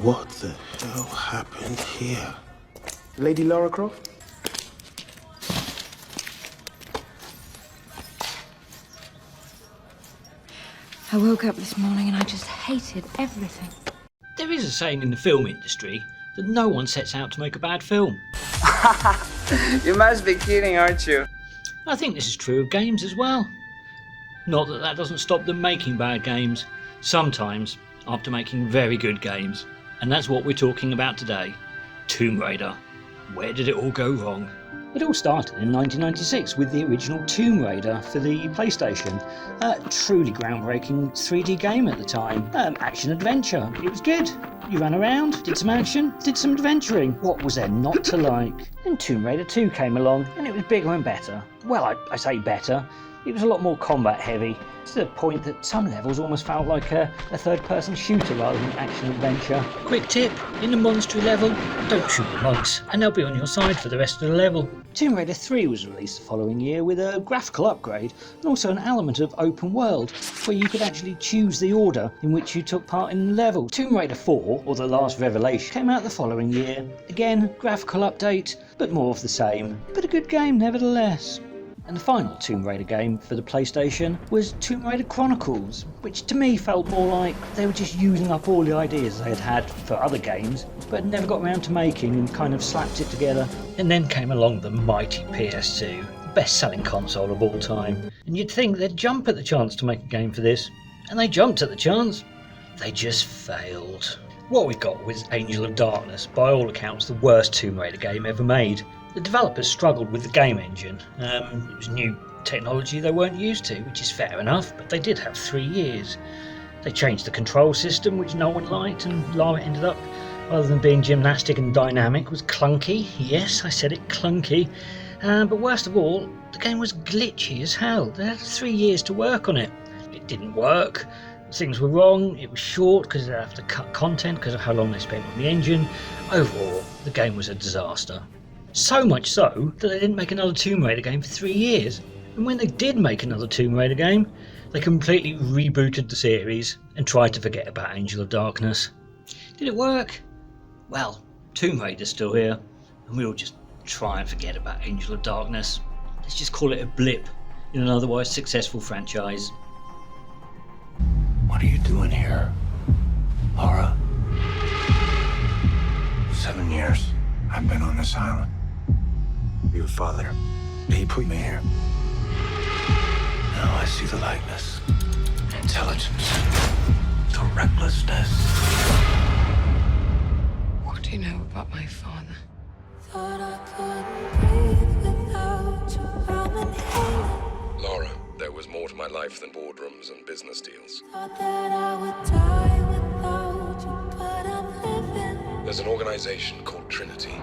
What the hell happened here? Lady Lara Croft? I woke up this morning and I just hated everything. There is a saying in the film industry that no one sets out to make a bad film. You must be kidding, aren't you? I think this is true of games as well. Not that that doesn't stop them making bad games, sometimes after making very good games. And that's what we're talking about today. Tomb Raider. Where did it all go wrong? It all started in 1996 with the original Tomb Raider for the PlayStation. A truly groundbreaking 3D game at the time. Action-adventure. It was good. You ran around, did some action, did some adventuring. What was there not to like? Then Tomb Raider 2 came along and it was bigger and better. Well, I say better. It was a lot more combat heavy, to the point that some levels almost felt like a third-person shooter rather than action-adventure. Quick tip, in the monastery level, don't shoot the monks, and they'll be on your side for the rest of the level. Tomb Raider 3 was released the following year with a graphical upgrade, and also an element of open world, where you could actually choose the order in which you took part in the level. Tomb Raider 4, or The Last Revelation, came out the following year. Again, graphical update, but more of the same. But a good game nevertheless. And the final Tomb Raider game for the PlayStation was Tomb Raider Chronicles, which to me felt more like they were just using up all the ideas they had had for other games, but never got around to making and kind of slapped it together. And then came along the mighty PS2, the best-selling console of all time. And you'd think they'd jump at the chance to make a game for this, and they jumped at the chance. They just failed. What we got was Angel of Darkness, by all accounts the worst Tomb Raider game ever made. The developers struggled with the game engine. It was new technology they weren't used to, which is fair enough, but they did have 3 years. They changed the control system, which no one liked, and Lara ended up, rather than being gymnastic and dynamic, was clunky. Yes, I said it, clunky. But worst of all, the game was glitchy as hell. They had 3 years to work on it. It didn't work. Things were wrong. It was short because they had to cut content because of how long they spent on the engine. Overall, the game was a disaster. So much so that they didn't make another Tomb Raider game for 3 years. And when they did make another Tomb Raider game, they completely rebooted the series and tried to forget about Angel of Darkness. Did it work? Well, Tomb Raider's still here, and we'll just try and forget about Angel of Darkness. Let's just call it a blip in an otherwise successful franchise. What are you doing here, Lara? 7 years I've been on this island. Your father, he put me here. Now I see the likeness, the intelligence, the recklessness. What do you know about my father? Thought I couldn't breathe without you. I'm inhaling. Lara, there was more to my life than boardrooms and business deals. Thought that I would die without you, but I'm living. There's an organization called Trinity.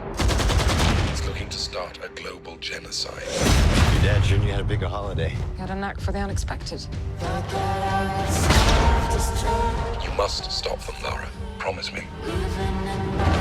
It's looking to start a global genocide. Your dad sure you had a bigger holiday. Got a knack for the unexpected. Thought that I would self-destruct. You must stop them, Lara. Promise me. Living in my